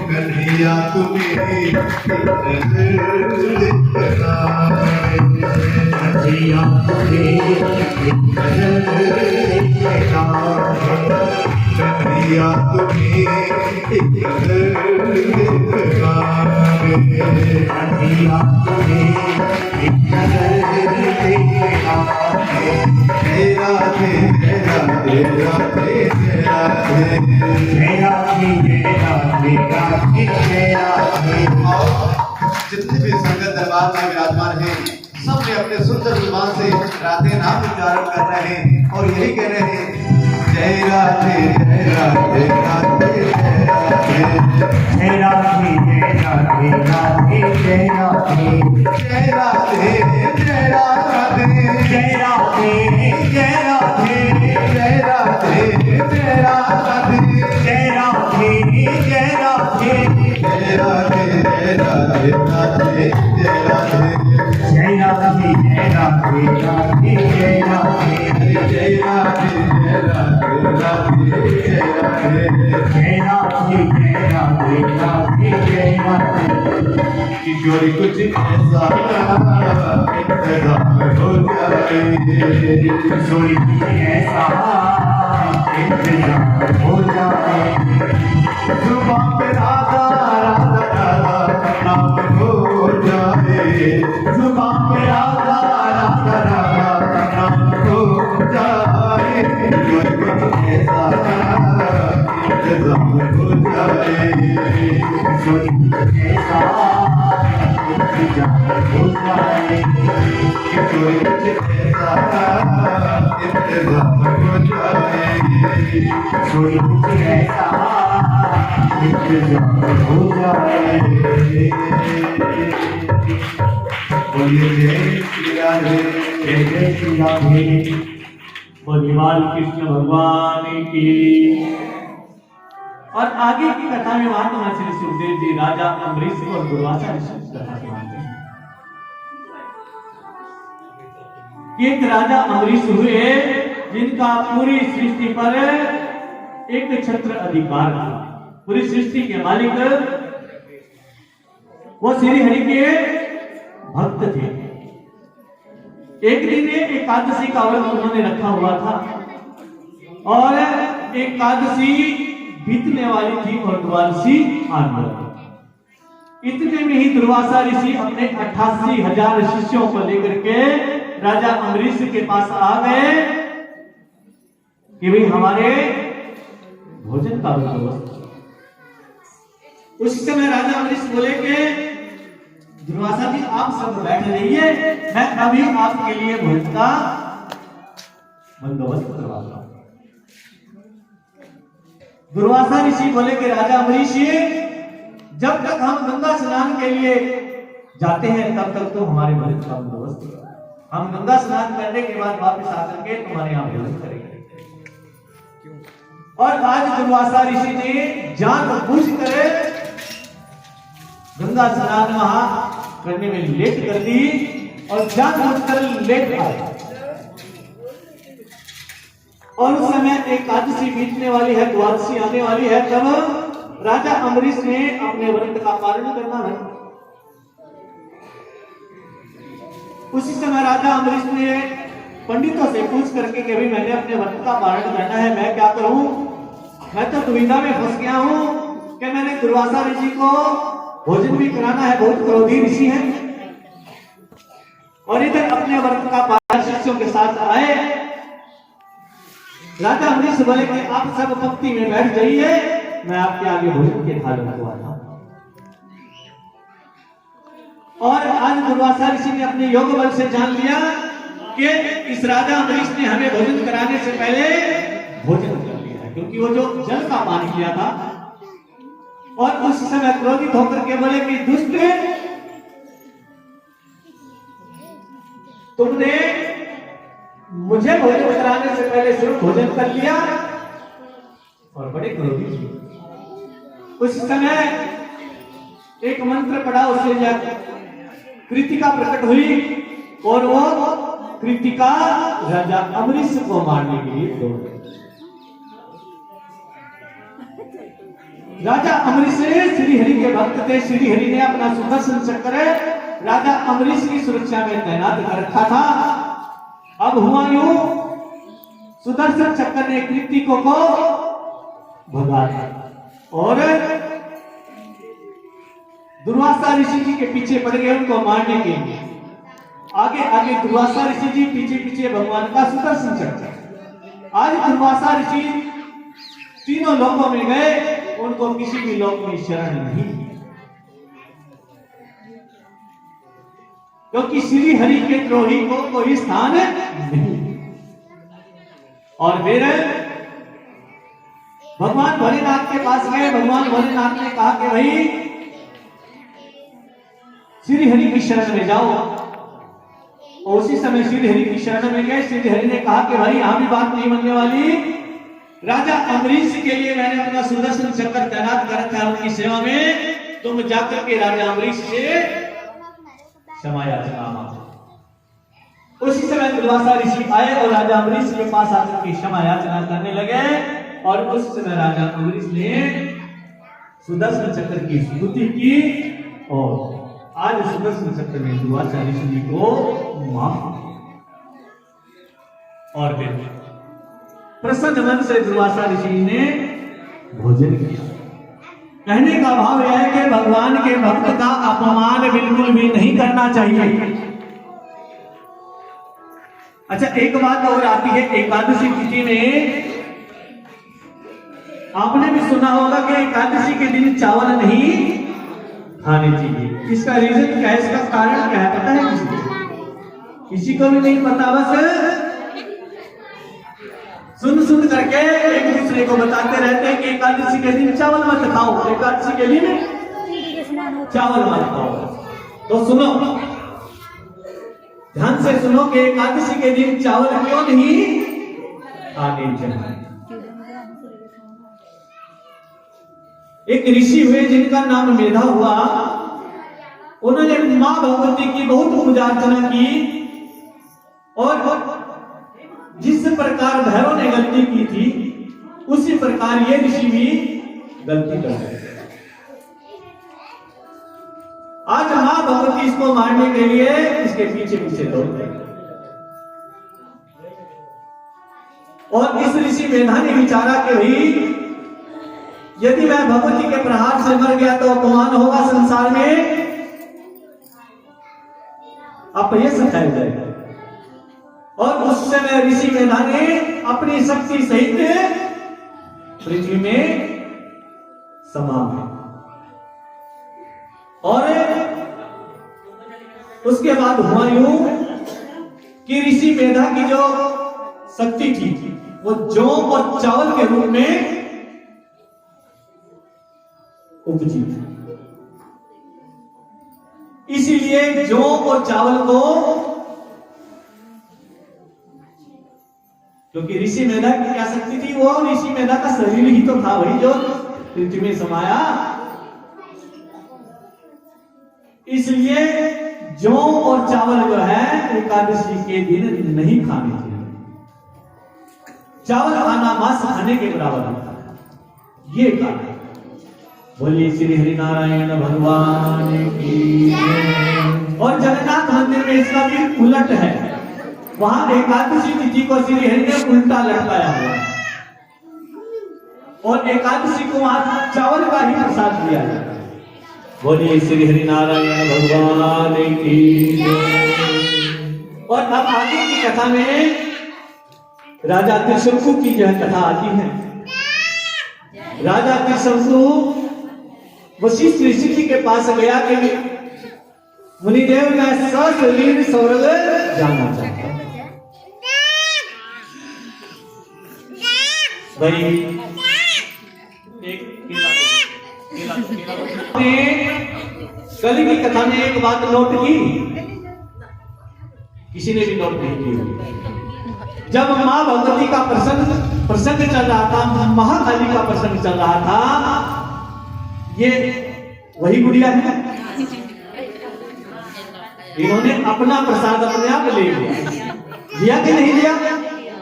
कन्हैया तुम्हें कन्हैया जितने भी संगत दरबार में विराजमान हैं, सब ने अपने सुंदर जुबान से राधे नाम उच्चारण कर रहे हैं और यही कह रहे हैं, जय राधे जय राधे राधे जय राधे जय राधे जय राधे राधे जय राधे जय राधे जय राधे जय राधे जय राधे जय राधे जय राधे जय राधे जय राधे जय राधे जय राधे राधे जय राधे जय राधे जय राधे राधे जय राधे जय राधे जय राधे राधे जय राधे जय राधे जय राधे राधे जय राधे किशोरी कुछ ऐसा इंतजाम हो जाए किशोरी कुछ ऐसा इंतजाम हो जाए जुबान पे राधा राधा राधा नाम हो जाए जुबान पे राधा राधा राधा नाम हो जाए कुछ ऐसा इंतजाम हो जाए किशोरी कुछ ऐसा इंतजाम हो जाए किशोरी कुछ ऐसा इंतजाम हो जाए किशोरी कुछ ऐसा इंतजाम हो जाए बोलिए जय श्री राधे जय जय श्री राधे भगवान कृष्ण भगवान की। और आगे की कथा में महात्मा श्री सुखदेव जी राजा अम्बरीश और दुर्वासा ऋषि की कथा सुनाते हैं कि एक राजा अम्बरीश हुए जिनका पूरी सृष्टि पर एक छत्र अधिकार था। पूरी सृष्टि के मालिक वो श्री हरि के भक्त थे। एक दिन एकादशी का व्रत उन्होंने रखा हुआ था और एकादशी बीतने वाली थी और द्वादशी आने वाली। इतने में ही दुर्वासा ऋषि अपने 88,000 शिष्यों को लेकर के राजा अम्बरीश के पास आ गए कि भाई हमारे भोजन का बंदोबस्त। उस समय राजा अम्बरीश बोले कि दुर्वासा जी आप सब बैठ जाइए, मैं अभी आपके लिए भोजन का बंदोबस्त करवाता हूं। दुर्वासा ऋषि बोले कि राजा अम्बरीश जब तक हम गंगा स्नान के लिए जाते हैं तब तक तो हमारे भोजन का बंदोबस्त है। हम गंगा स्नान करने के बाद वापस आकर के तुम्हारे यहाँ भोजन करेंगे। और आज दुर्वासा ऋषि ने जानबूझ कर गंगा स्नान वहां करने में लेट कर दी और जानबूझकर लेट आए। और उस समय एकादशी बीतने वाली है, द्वादशी आने वाली है, तब राजा अम्बरीश ने अपने व्रत का पालन करना है। उसी समय राजा अम्बरीश ने पंडितों से पूछ करके कि भाई मैंने अपने व्रत का पालन करना है, मैं क्या करूं? मैं तो दुविधा में फंस गया हूं कि मैंने दुर्वासा ऋषि को भोजन भी कराना है, बहुत क्रोधी ऋषि है, और इधर अपने व्रत का पालन शिष्यों के साथ आए। राजा अम्बरीश बोले कि आप सब पंक्ति में बैठ जाइए, मैं आपके आगे भोजन के थाल रखवाता हूं। और आज दुर्वासा ऋषि ने अपने योग बल से जान लिया कि इस राजा अम्बरीश ने हमें भोजन कराने से पहले भोजन कर लिया है, क्योंकि वो जो जल का पान किया था। और उस समय क्रोधित होकर के बोले कि दुष्ट, तुमने मुझे भोजन कराने से पहले सिर्फ भोजन कर लिया और बड़े क्रोधित हुए। उस समय एक मंत्र पड़ा, उससे कृतिका प्रकट हुई और वो कृतिका राजा अमरीश को मारने के लिए दौड़े। राजा अमरीश श्री हरि के भक्त थे। श्री हरि ने अपना सुदर्शन चक्र राजा अमरीश की सुरक्षा में तैनात कर रखा था। अब हुआ यूं, सुदर्शन चक्र ने कृतिकों को भगा दिया और दुर्वासा ऋषि जी के पीछे पड़ गए उनको मारने के लिए। आगे आगे दुर्वासा ऋषि जी, पीछे पीछे भगवान का सुदर्शन चक्र। आज दुर्वासा ऋषि तीनों लोकों में गए, उनको किसी भी लोक में शरण नहीं, क्योंकि श्री हरि के द्रोही को कोई स्थान नहीं। और फिर भगवान भोलेनाथ के पास गए। भगवान भोलेनाथ ने कहा कि भाई श्री हरि की शरण में जाओ। और उसी समय श्री हरि की शरण में गए। श्री हरि ने कहा कि भाई यहां भी बात नहीं बनने वाली। राजा अमरीश के लिए मैंने अपना सुदर्शन चक्र तैनात कर रखा है उनकी सेवा में। तुम जाकर के राजा अमरीश से क्षमा याचना मांगो। उसी समय दुर्वासा ऋषि आए और राजा अमरीश के पास आकर के क्षमा याचना करने लगे। और उस समय राजा अमरीश ने सुदर्शन चक्र की स्तुति की और आज सुदर्शन चक्र ने दुर्वासा ऋषि जी को माफ किया। और फिर प्रसन्न मन से दुर्वासा ऋषि ने भोजन किया। कहने का भाव यह है कि भगवान के भक्त का अपमान बिल्कुल भी नहीं करना चाहिए। अच्छा, एक बात और आती है एकादशी तिथि में। आपने भी सुना होगा कि एकादशी के दिन चावल नहीं खाने चाहिए। इसका रीजन क्या है, इसका कारण क्या है, पता है किसी को? किसी को भी नहीं पता। बस सुन सुन करके एक दूसरे को बताते रहते हैं कि एकादशी के दिन चावल मत खाओ, एकादशी के दिन चावल मत खाओ। तो सुनो, ध्यान से सुनो कि एकादशी के दिन चावल क्यों नहीं खाने चाहिए। एक ऋषि हुए जिनका नाम मेधा हुआ। उन्होंने मां भगवती की बहुत पूजा अर्चना की और जिस प्रकार भैरव ने गलती की थी उसी प्रकार ये ऋषि भी गलती कर गए। आज मां भगवती इसको मारने के लिए इसके पीछे पीछे दौड़ गए। और इस ऋषि मेधा ने विचारा कि भाई यदि मैं भगवती के प्रहार से मर गया तो अपमान होगा संसार में, अपयश खाया जाएगा। और उस समय ऋषि मेधा ने अपनी शक्ति सहित पृथ्वी में समा गए। और उसके बाद हुआ यूं कि ऋषि मेधा की जो शक्ति थी वो जौ और चावल के रूप में उपजी। इसीलिए जौ और चावल को, क्योंकि ऋषि मेधा की क्या शक्ति थी, वो ऋषि मेधा का शरीर ही तो था वही जो पृथ्वी में समाया। इसलिए जौ और चावल जो है एकादशी के दिन नहीं खाने चाहिए। चावल खाना मांस खाने के बराबर होता है। ये कारण। बोलिए श्री हरि नारायण भगवान की। और जगन्नाथ मंदिर में इसका भी उलट है। वहां एकादशी तिथि को श्री हरि ने उल्टा लटकाया हुआ है और एकादशी को वहां चावल का ही प्रसाद दिया जाता है। बोलिए श्री हरि नारायण भगवान की। और अब आगे की कथा में राजा त्रिशंकु की जो कथा आती है। राजा त्रिशंकु वशिष्ठ ऋषि जी के पास गया कि मुनिदेव मैं सशरीर स्वर्ग जाना चाहता हूं। भाई कल की कथा में एक बात नोट की, किसी ने भी नोट नहीं की। जब मां भगवती का प्रसंग चल रहा था, महाकाली का प्रसंग चल रहा था, ये वही गुड़िया है। इन्होंने अपना प्रसाद अपने आप ले लिया। लिया कि नहीं लिया?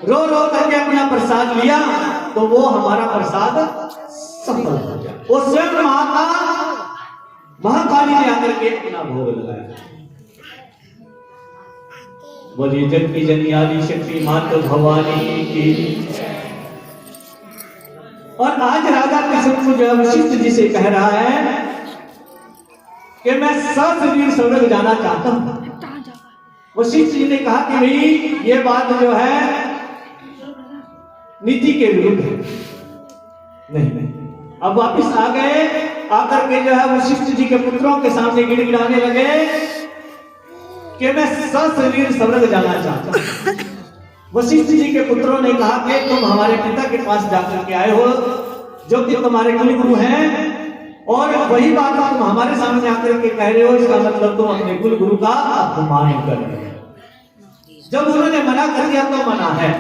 रो रो करके अपना प्रसाद लिया तो वो हमारा प्रसाद सफल हो गया। वो स्वयं माता महाकाली ने आकर के अपना भोग लगाया। बोलिए जग की जननी आदि शक्ति माता भवानी की। और आज राजा कृष्ण जो है वशिष्ठ जी से कह रहा है कि मैं सशरीर स्वर्ग जाना चाहता हूं। वशिष्ठ जी ने कहा कि भाई ये बात जो है नीति के विरुद्ध है। नहीं, अब वापिस आ गए। आकर के जो है वशिष्ठ जी के पुत्रों के सामने गिड़गिड़ाने लगे कि मैं सशरीर स्वर्ग जाना चाहता हूं। वशिष्ठ जी के पुत्रों ने कहा कि तुम हमारे पिता के पास जाकर के आए हो जो कि तुम्हारे कुल गुरु हैं, और वही बात तुम हमारे सामने आकर के कह रहे हो, इसका मतलब तुम अपने कुल गुरु का अपमान कर रहे हो। जब उन्होंने मना कर दिया तो मना है।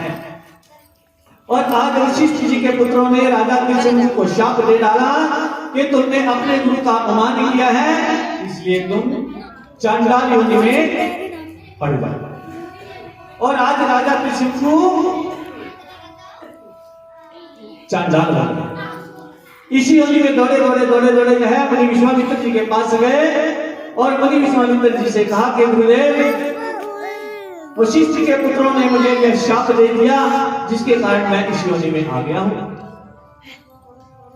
और आज वशिष्ठ जी के पुत्रों ने राजा कृष्ण को शाप दे डाला कि तुमने अपने गुरु का अपमान किया है, इसलिए तुम चांडाल योनि में पड़ गए। और आज राजा कृष्ण को चांडाल बना। इसी योनि में दौड़े जो है मुनि विश्वामित्र जी के पास गए और मुनि विश्वामित्र जी से कहा कि गुरुदेव वशिष्ठ के पुत्रों ने मुझे यह शाप दे दिया जिसके कारण मैं इस योनि में आ गया हूं।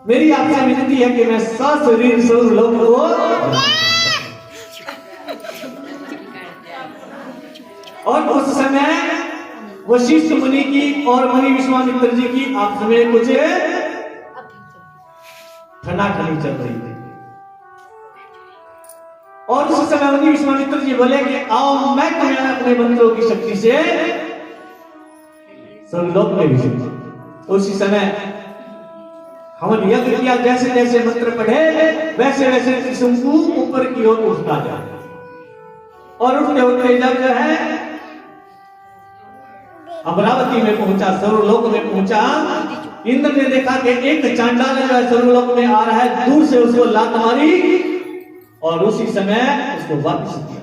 मेरी आपसे विनती है कि मैं सशरीर स्वर्गलोक को। और उस समय वशिष्ठ मुनि की और मुनि विश्वामित्र जी की आपस में कुछ ठनाठनी चल रही थी। और उस समय मुनि विश्वामित्र जी बोले कि आओ मैं तुम्हें अपने मंत्रों की शक्ति से स्वर्गलोक में भेजूंगा। उसी समय हमने यज्ञ किया, जैसे जैसे मंत्र पढ़े वैसे वैसे कृष्ण को ऊपर की ओर उठता जाए। और उठते उठते जब जो है अमरावती में पहुंचा, स्वर्गलोक में पहुंचा, इंद्र ने देखा कि एक चांडाल जो है स्वर्गलोक में आ रहा है, दूर से उसको लात मारी और उसी समय उसको वापस किया।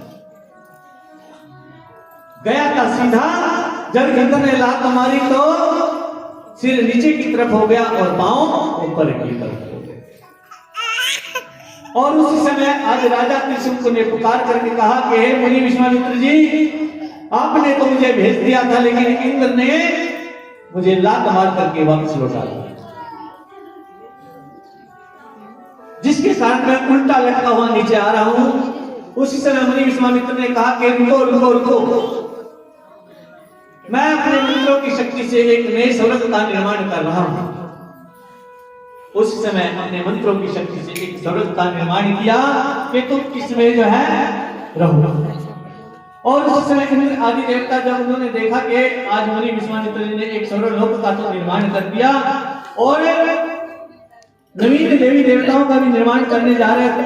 गया था सीधा, जब इंद्र ने लात मारी तो सिर नीचे की तरफ हो गया और पांव ऊपर की तरफ हो गए। और उसी समय आज राजा कृष्ण ने पुकार करके कहा कि हे मुनि विश्वामित्र जी, आपने तो मुझे भेज दिया था लेकिन इंद्र ने मुझे लात मार करके वापस लौटा दिया, जिसके कारण मैं उल्टा लटका हुआ नीचे आ रहा हूं। उसी समय मुनि विश्वामित्र ने कहा कि रुको रुको रुको, मैं अपने मंत्रों की शक्ति से एक नए स्वर्ग का निर्माण कर रहा हूं। उस समय अपने मंत्रों की शक्ति से एक स्वर्ग का निर्माण किया कि तुम इसमें जो है रहो। और उस समय इंद्र आदि देवता जब उन्होंने देखा कि आज मुनि विश्वामित्र जी ने एक स्वर्गलोक का तो निर्माण कर दिया और नवीन देवी देवताओं का भी निर्माण करने जा रहे थे,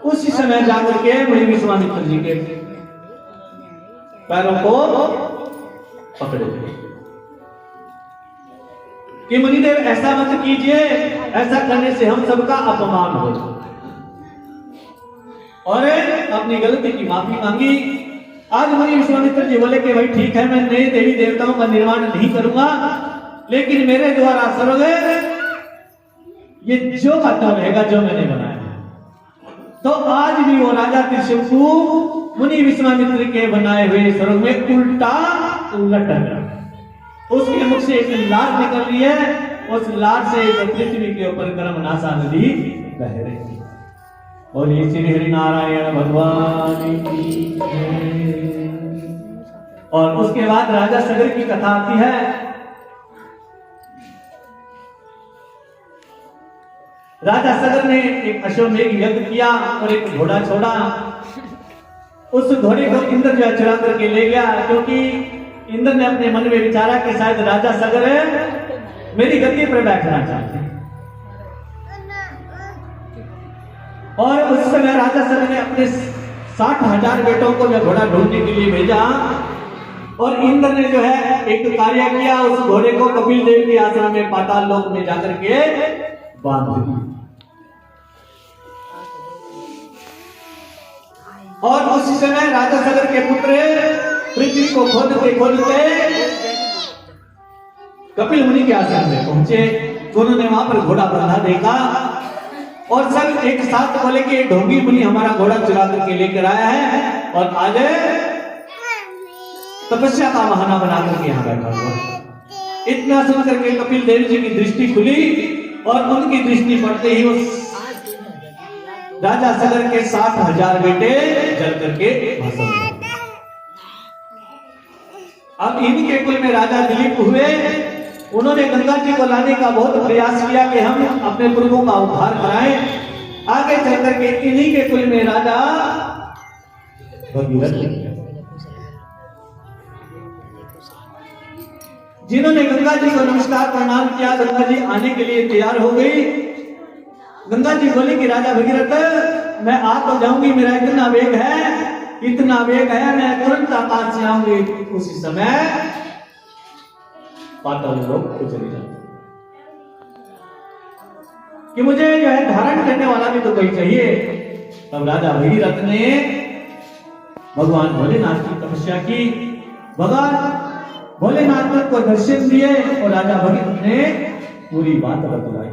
उसी समय जाकर के मुनि विश्वामित्र जी के पैरों को पकड़े कि मुनिदेव ऐसा मत कीजिए, ऐसा करने से हम सबका अपमान हो। और अपनी गलती की माफी मांगी। आज मुनि विश्वामित्र जी बोले कि भाई ठीक है, मैं नए देवी देवताओं का निर्माण नहीं करूंगा, लेकिन मेरे द्वारा स्वर्ग ये जो का रहेगा जो मैंने बनाया। तो आज भी वो राजा त्रिशंकु मुनि विश्वामित्र के बनाए हुए स्वर्ग में उल्टा उलट गया। उसके मुख से एक लाट निकल रही है, उस लाट से पृथ्वी के ऊपर कर्मनाशा नदी बह रही है। बोलिए श्री हरि नारायण भगवान की। और उसके बाद राजा सगर की कथा आती है। राजा सगर ने एक अश्वमेध यज्ञ किया और एक घोड़ा छोड़ा। उस घोड़े को इंद्र जो चुरा करके ले गया, क्योंकि इंद्र ने अपने मन में विचारा कि शायद राजा सगर मेरी गद्दी पर बैठना चाहते हैं। और उस समय राजा सगर ने अपने 60,000 बेटों को जो घोड़ा ढूंढने के लिए भेजा और इंद्र ने जो है एक कार्य किया, उस घोड़े को कपिल देव के आश्रम में पाताल लोक में जाकर के बांध दिया। और उसी समय राजा सगर के पुत्र पृथ्वी को खोदते खोदते कपिल मुनि के आश्रम में पहुंचे। उन्होंने वहां पर घोड़ा बंधा देखा और सब एक साथ बोले कि ढोंगी मुनि हमारा घोड़ा चुरा करके लेकर आया है और आज तपस्या का बहाना बना करके यहाँ बैठा हुआ। इतना सुन करके कपिल देव जी की दृष्टि खुली और उनकी दृष्टि पड़ते ही उस राजा सगर के 60,000 बेटे जल करके भस्म हो गए। अब इनके कुल में राजा दिलीप हुए। उन्होंने गंगा जी को लाने का बहुत प्रयास किया कि हम अपने प्रभु का उद्धार कराएं। आगे चल करके इन्हीं के कुल में राजा भगीरथ, जिन्होंने गंगा जी को नमस्कार प्रणाम किया, गंगा जी आने के लिए तैयार हो गई। गंगा जी बोली कि राजा भगीरथ मैं आ तो जाऊंगी, मेरा इतना वेग है मैं तुरंत आकाश से आऊंगी। उसी समय पाताल लोक को चली जाती कि मुझे जो है धारण करने वाला भी तो कोई चाहिए। तब राजा भगीरथ ने भगवान भोलेनाथ की तपस्या की, भगवान भोलेनाथ को दर्शन दिए और राजा भगीरथ ने पूरी बात बतलाई।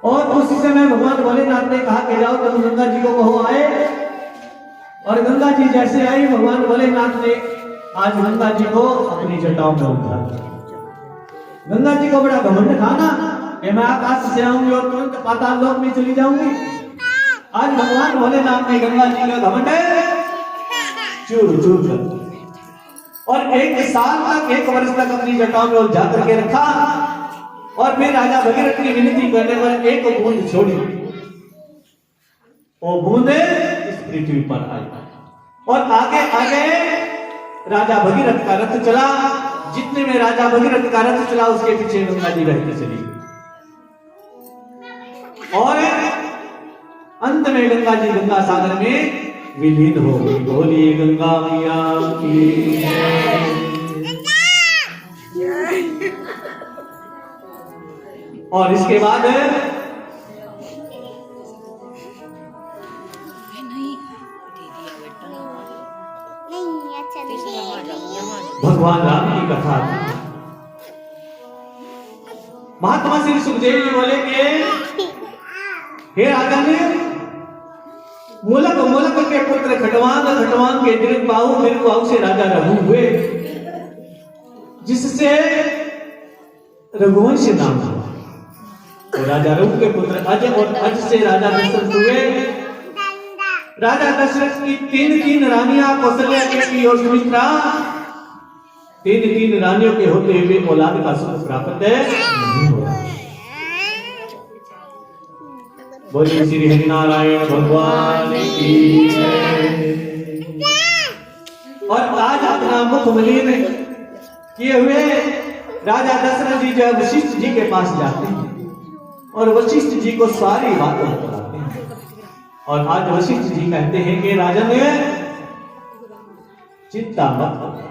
और उसी समय भगवान भोलेनाथ ने कहा कि जाओ तुम गंगा जी को कहो आए। और गंगा जी जैसे आई, भगवान भोलेनाथ ने आज गंगा जी को अपनी जटाओं में उठा। गंगा जी को बड़ा घमंड था ना कि मैं आकाश से आऊंगी और तुरंत पाताल लोक में चली जाऊंगी। आज भगवान भोलेनाथ ने गंगा जी का घमंड चूर चूर कर दिया और 1 साल तक 1 वर्ष तक अपनी जटाओं में उलझा करके रखा। और फिर राजा भगीरथ की विनती करने पर एक बूंद छोड़ी, वो बूंद इस पृथ्वी पर आई और आगे आगे राजा भगीरथ का रथ चला। जितने में राजा भगीरथ का रथ चला उसके पीछे गंगा जी बहती चली और अंत में गंगा जी गंगा सागर में विलीन हो गई। बोलिए गंगा मैया की। और इसके बाद भगवान राम की कथा। महात्मा श्री सुखदेव जी बोले कि हे राजन, मूलक के पुत्र खटवांग के दीर्घबाहु से राजा रघु हुए, जिससे रघुवंश नाम हुआ। तो राजा रघु के पुत्र अज और अज से राजा दशरथ हुए। राजा दशरथ की तीन रानियां कौशल्या की और सुमित्रा, तीन रानियों के होते हुए औलाद का सुख प्राप्त नहीं हुआ। बोलिए श्री हरिनारायण भगवान की जय। और आज अपना मुख मलिन किए हुए राजा दशरथ जी जो है वशिष्ठ जी के पास जाते हैं और वशिष्ठ जी को सारी बातें बताते हैं। और आज वशिष्ठ जी कहते हैं कि राजन चिंता मत करो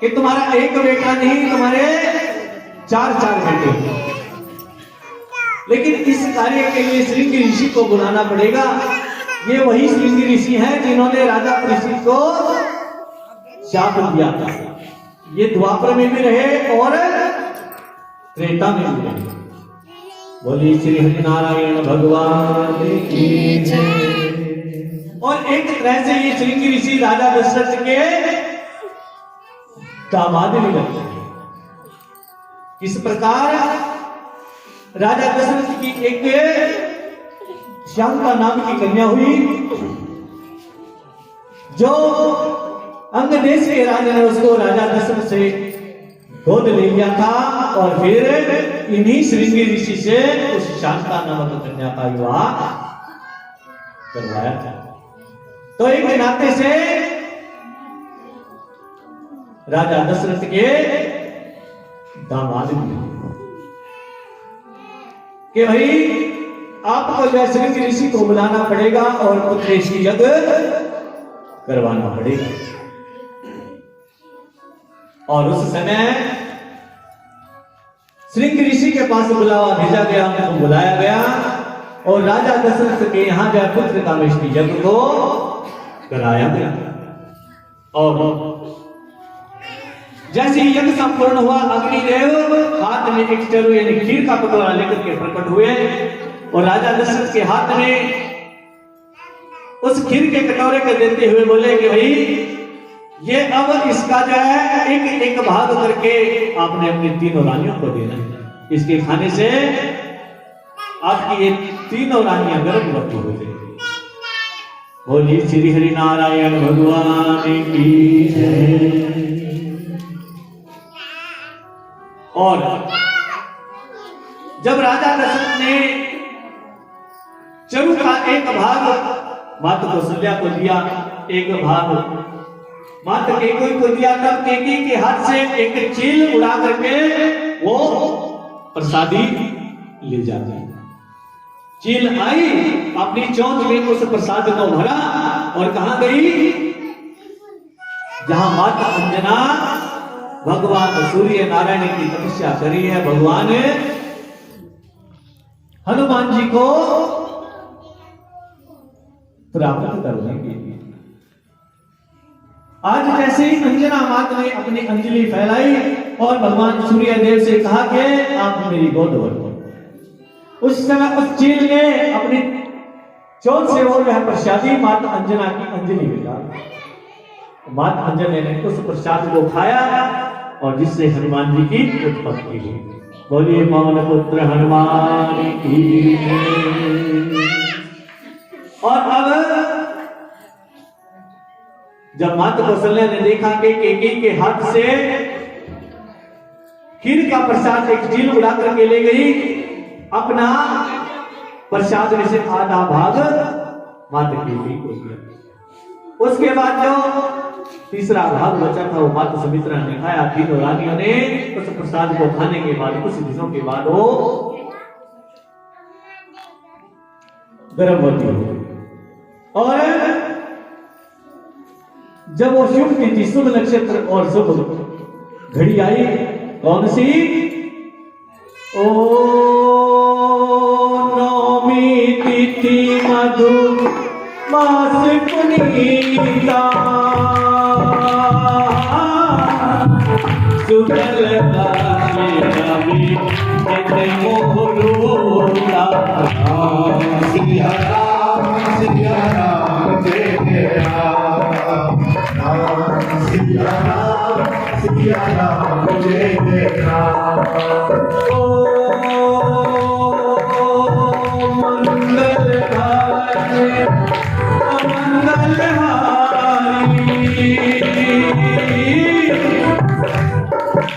कि तुम्हारा एक बेटा नहीं, तुम्हारे 4 बेटे। लेकिन इस कार्य के लिए श्रृंगी ऋषि को बुलाना पड़ेगा। ये वही श्रृंगी ऋषि हैं जिन्होंने राजा परीक्षित को शाप दिया था। ये द्वापर में भी रहे और त्रेता में भी रहे। बोलिए श्री हरिनारायण भगवान की जय। और एक तरह से ये श्रृंगी ऋषि राजा दशरथ के दामाद भी लगते हैं। इस प्रकार राजा दशरथ की एक शांता नाम की कन्या हुई, जो अंग देश के राजा ने उसको राजा दशरथ से गोद ले लिया था और फिर इन्हीं श्रृंगी ऋषि से उस शांता नामक कन्या का विवाह करवाया था। तो एक नाते से राजा दशरथ के दामाद भी कि भाई आपको जो श्रृंगी ऋषि को बुलाना पड़ेगा और पुत्रेष्टि यज्ञ करवाना पड़ेगा। और उस समय श्रृंगी ऋषि के पास बुलावा भेजा गया, उनको बुलाया गया और राजा दशरथ के यहाँ जो पुत्र कामेष्टि यज्ञ को कराया गया। और जैसे ही यज्ञ संपूर्ण हुआ, अग्निदेव हाथ में एक चरु यानी खीर का कटोरा लेकर के प्रकट हुए और राजा दशरथ के हाथ में उस खीर के कटोरे को देते हुए बोले कि भाई ये अब इसका जो है एक एक भाग करके आपने अपनी तीनों रानियों को देना है। इसके खाने से आपकी ये तीनों रानियां गर्भवती हो जाएगी। बोलिए श्री हरि नारायण भगवान की जय। और जब राजा दशरथ ने चरु का एक भाग माता कौशल्या को दिया, एक भाग माता केकई को दिया, तब केकई के हाथ से एक चील उड़ा करके वो प्रसादी ले जाती है। चील आई, अपनी चोंच में उस प्रसाद को भरा और कहां गई? जहां माता अंजना भगवान सूर्य नारायण की तपस्या करी है, भगवान हनुमान जी को प्राप्त करने के लिए। आज जैसे ही अंजना माता ने अपनी अंजलि फैलाई और भगवान सूर्य देव से कहा कि आप मेरी गोद भर, उस समय उस चील ने अपनी चोट से वो वह प्रसादी माता अंजना की अंजलि में डाला। माता अंजना ने उस प्रसाद को खाया और जिससे हनुमान जी की उत्पत्ति हुई। बोलिए पवन पुत्र हनुमान की। और अब जब माता कौशल्या ने देखा कि केकई के हाथ से खीर का प्रसाद एक चील उड़ा करके ले गई, अपना प्रसाद में से आधा भाग माता केकई को दिया। उसके बाद जो तीसरा भाग बचा था वो माता सुमित्रा ने खाया। तीनों रानियों ने उस प्रसाद को खाने के बाद कुछ दिनों के बाद वो गर्भवती हो गई। और जब वो शुभ तिथि, शुभ नक्षत्र और शुभ घड़ी आई, कौन सी? ओ नौमी तिथि मधु मास पुनीता, सुगल रवि मोहरूता। सिया राम जय राम, सिया राम जय राम। मंगल हारी, मंगल हारी।